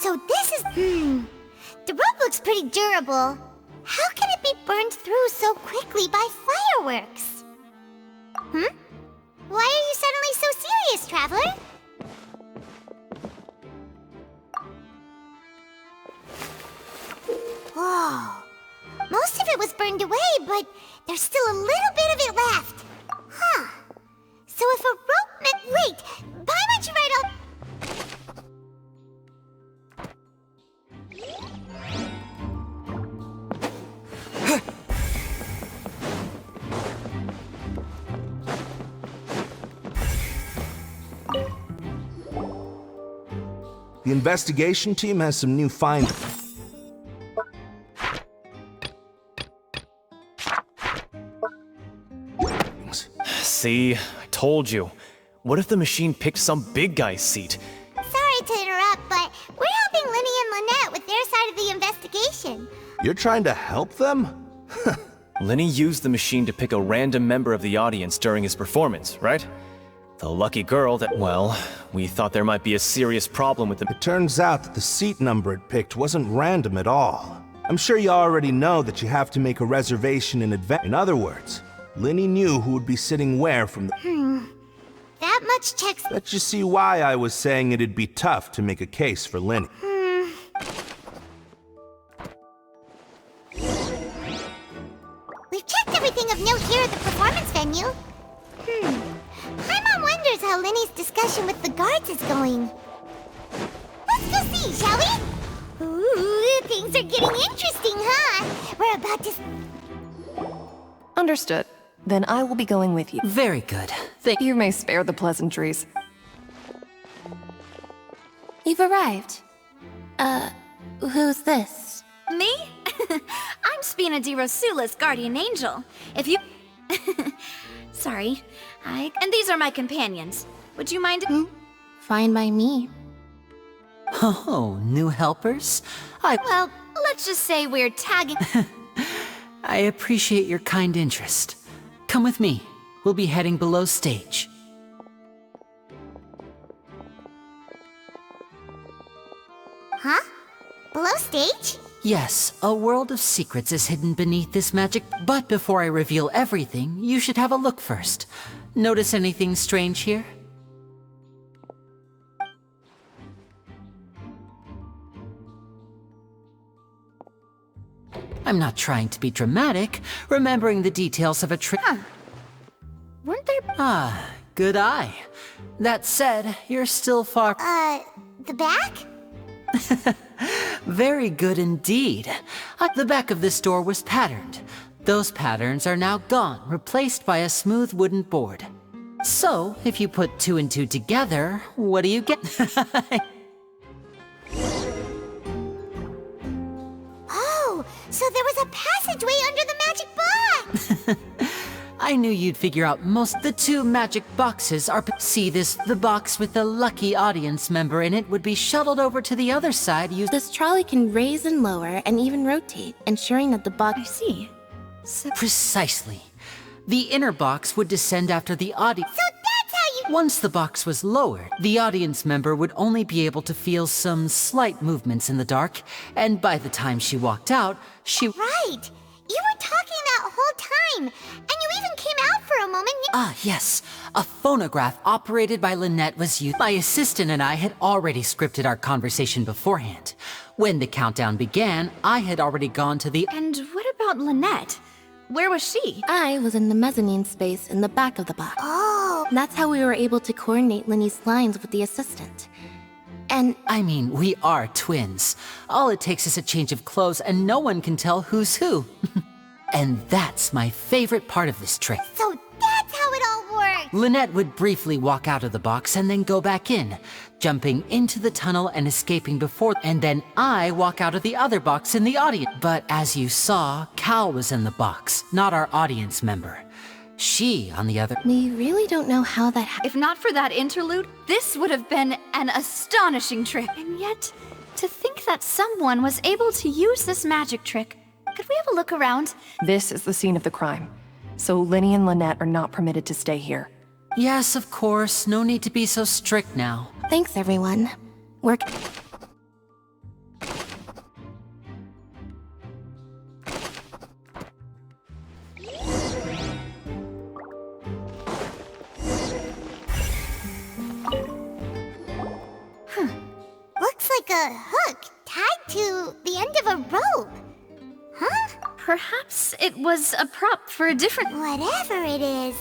So this is... The rope looks pretty durable. How can it be burned through so quickly by fireworks? Why are you suddenly so serious, Traveler? Whoa. Most of it was burned away, but there's still a little bit of it left. Huh. So if a rope meant... Wait! Why might you write The investigation team has some new findings. See, I told you. What if the machine picked some big guy's seat? Sorry to interrupt, but we're helping Linny and Lynette with their side of the investigation. You're trying to help them? Lenny used the machine to pick a random member of the audience during his performance, right? The lucky girl that, well, we thought there might be a serious problem with the... It turns out that the seat number it picked wasn't random at all. I'm sure you already know that you have to make a reservation in advance. In other words, Linny knew who would be sitting where from the... That much checks... Let you see why I was saying it'd be tough to make a case for Linny. We've checked everything of note here at the performance venue. My mom wonders how Linny's discussion with the guards is going. Let's go see, shall we? Ooh, things are getting interesting, huh? We're about to... Understood. Then I will be going with you. Very good. You may spare the pleasantries. You've arrived. Who's this? Me? I'm Spina di Rosula's guardian angel. If you... Sorry. And these are my companions. Would you mind... Fine by me. Oh, new helpers? Well, let's just say we're tagging... I appreciate your kind interest. Come with me. We'll be heading below stage. Huh? Below stage? Yes, a world of secrets is hidden beneath this magic. But before I reveal everything, you should have a look first. Notice anything strange here? I'm not trying to be dramatic, remembering the details of a trick. Weren't there... Ah, good eye. That said, you're still far... The back? Very good indeed. The back of this door was patterned. Those patterns are now gone, replaced by a smooth wooden board. So, if you put 2 and 2 together, what do you get? Oh, so there was a passageway under the magic box! I knew you'd figure out most. The 2 magic boxes are... See this? The box with the lucky audience member in it would be shuttled over to the other side using... This trolley can raise and lower and even rotate, ensuring that the box... I see. Precisely. The inner box would descend after the audience... So that's how you... Once the box was lowered, the audience member would only be able to feel some slight movements in the dark, and by the time she walked out, she... Right! You were talking that whole time, and you even came out for a moment. Ah, yes. A phonograph operated by Lynette was used. My assistant and I had already scripted our conversation beforehand. When the countdown began, I had already gone to the... And what about Lynette? Where was she? I was in the mezzanine space in the back of the box. Oh, That's how we were able to coordinate Linny's lines with the assistant. And I mean, we are twins. All it takes is a change of clothes and no one can tell who's who. And that's my favorite part of this trick. so that's how it all works! Lynette would briefly walk out of the box and then go back in, jumping into the tunnel and escaping before, and then I walk out of the other box in the audience. But as you saw, Cal was in the box, not our audience member. She, on the other... we really don't know how that happened. If not for that interlude, this would have been an astonishing trick. And yet, to think that someone was able to use this magic trick. Could we have a look around? This is the scene of the crime. So Linny and Lynette are not permitted to stay here. Yes, of course. No need to be so strict now. Thanks, everyone. a hook tied to the end of a rope. Huh? Perhaps it was a prop for a different... Whatever it is.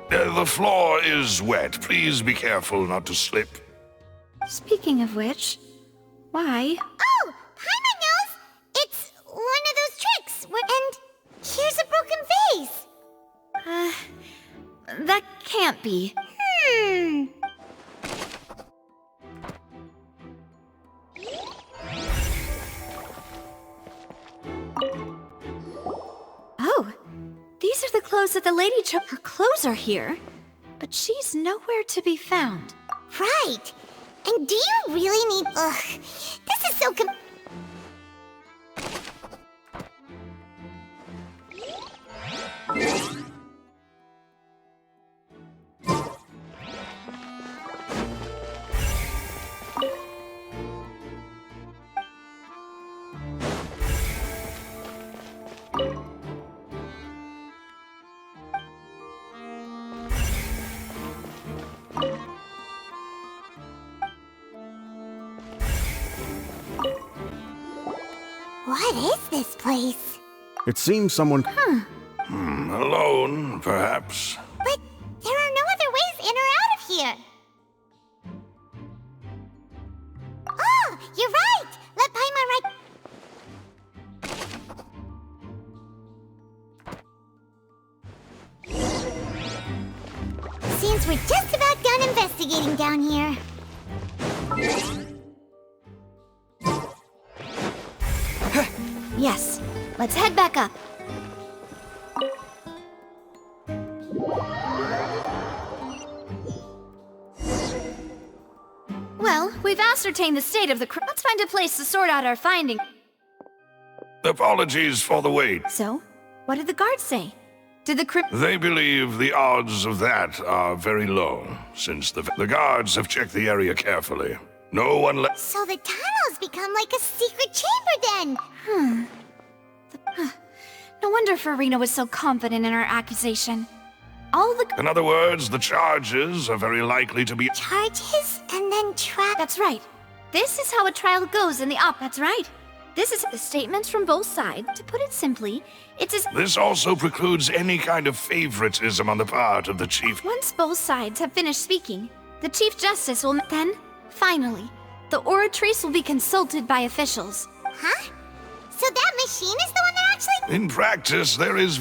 The floor is wet. Please be careful not to slip. Speaking of which, why? Oh, Paimon knows! It's one of those tricks. And here's a broken vase. That can't be. Oh, these are the clothes that the lady took. Her clothes are here, but she's nowhere to be found. Right. And do you really need... Ugh. This is so What is this place? It seems someone... Alone, perhaps. But there are no other ways in or out of here. Oh, you're right! Let Paimon Seems we're just about done investigating down here. Yes, let's head back up. Well, we've ascertained the state of the Let's find a place to sort out our findings. Apologies for the wait. So, what did the guards say? Did the They believe the odds of that are very low, since the guards have checked the area carefully. No one left. So the tunnels become like a secret chamber then. No wonder Farina was so confident in her accusation. All the... In other words, the charges are very likely to be... Charges and then trap. That's right. This is how a trial goes in the op. That's right. This is the statements from both sides. To put it simply, it's as... This also precludes any kind of favoritism on the part of the chief. Once both sides have finished speaking, the Chief Justice will... Then, finally, the oratrice will be consulted by officials. Huh? So that machine is the one that actually... In practice, there is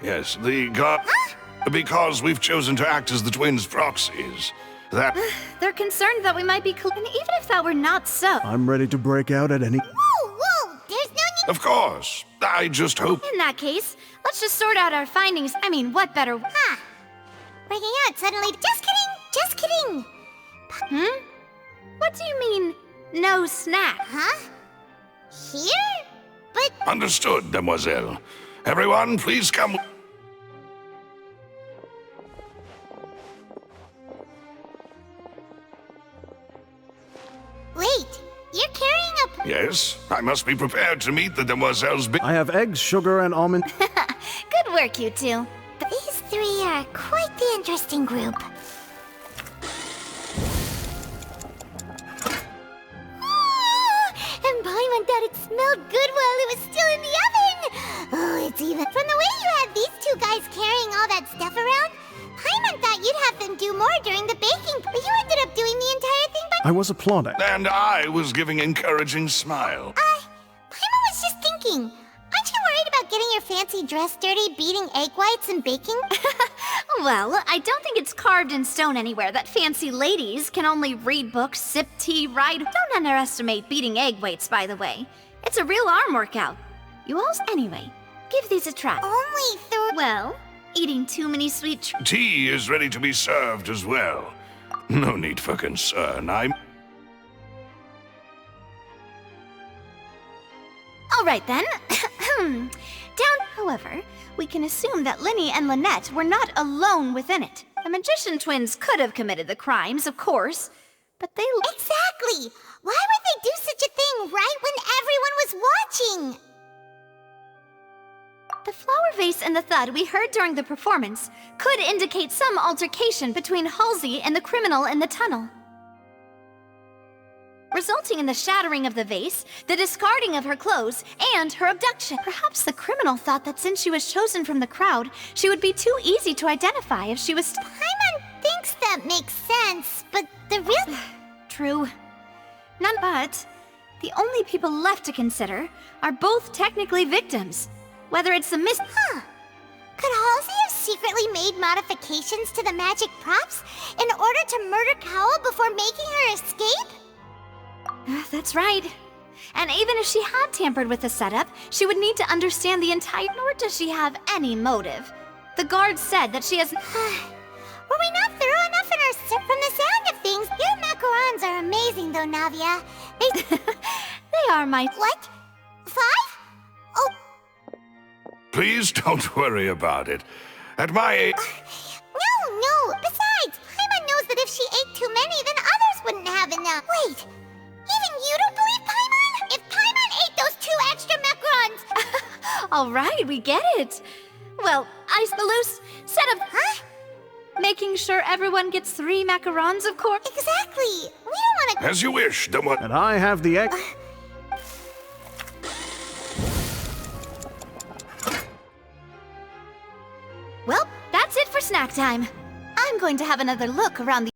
yes, the guard... Huh? Because we've chosen to act as the twins' proxies. That... They're concerned that we might be... And even if that were not so... I'm ready to break out at any... Whoa! There's no need... Of course. I just hope... In that case, let's just sort out our findings. I mean, what better... Huh. Breaking out suddenly... Just kidding! What do you mean, no snack? Huh? Here? But... Understood, demoiselle. Everyone, please come... Wait, you're carrying a... Yes, I must be prepared to meet the demoiselles... I have eggs, sugar, and almond... Good work, you two. These three are quite the interesting group. And Paimon thought it smelled good while it was still in the oven! Oh, it's even... From the way you had these two guys carrying all that stuff around, Paimon thought you'd have them do more during the baking, but you ended up doing the entire thing by... I was applauding. And I was giving encouraging smile. Paimon was just thinking, aren't you worried about getting your fancy dress dirty beating egg whites and baking? Well, I don't think it's carved in stone anywhere that fancy ladies can only read books, sip tea, ride... Don't underestimate beating egg weights, by the way. It's a real arm workout. You all... Anyway, give these a try. Only through... Well, eating too many sweet Tea is ready to be served as well. No need for concern. I'm... All right, then. down. However, we can assume that Linny and Lynette were not alone within it. The magician twins could have committed the crimes, of course, but they... Exactly! Why would they do such a thing right when everyone was watching? The flower vase and the thud we heard during the performance could indicate some altercation between Halsey and the criminal in the tunnel, resulting in the shattering of the vase, the discarding of her clothes, and her abduction. Perhaps the criminal thought that since she was chosen from the crowd, she would be too easy to identify if she was... Paimon thinks that makes sense, but the real... True. None but... The only people left to consider are both technically victims. Whether it's a Huh. Could Halsey have secretly made modifications to the magic props in order to murder Cowell before making her escape? That's right. And even if she had tampered with the setup, she would need to understand the entire... Nor does she have any motive. The guards said that she has... Were we not thorough enough in our... From the sound of things, your macarons are amazing though, Navia. They are my... What? 5? Oh... Please don't worry about it. At my age... No. Besides, Paimon knows that if she ate too many, then others wouldn't have enough. Wait, even you don't believe Paimon? If Paimon ate those 2 extra macarons... All right, we get it. Well, ice the loose, set up... Huh? Making sure everyone gets 3 macarons, of course. Exactly. We don't want to... As you wish, the one... And I have the egg. Well, that's it for snack time. I'm going to have another look around the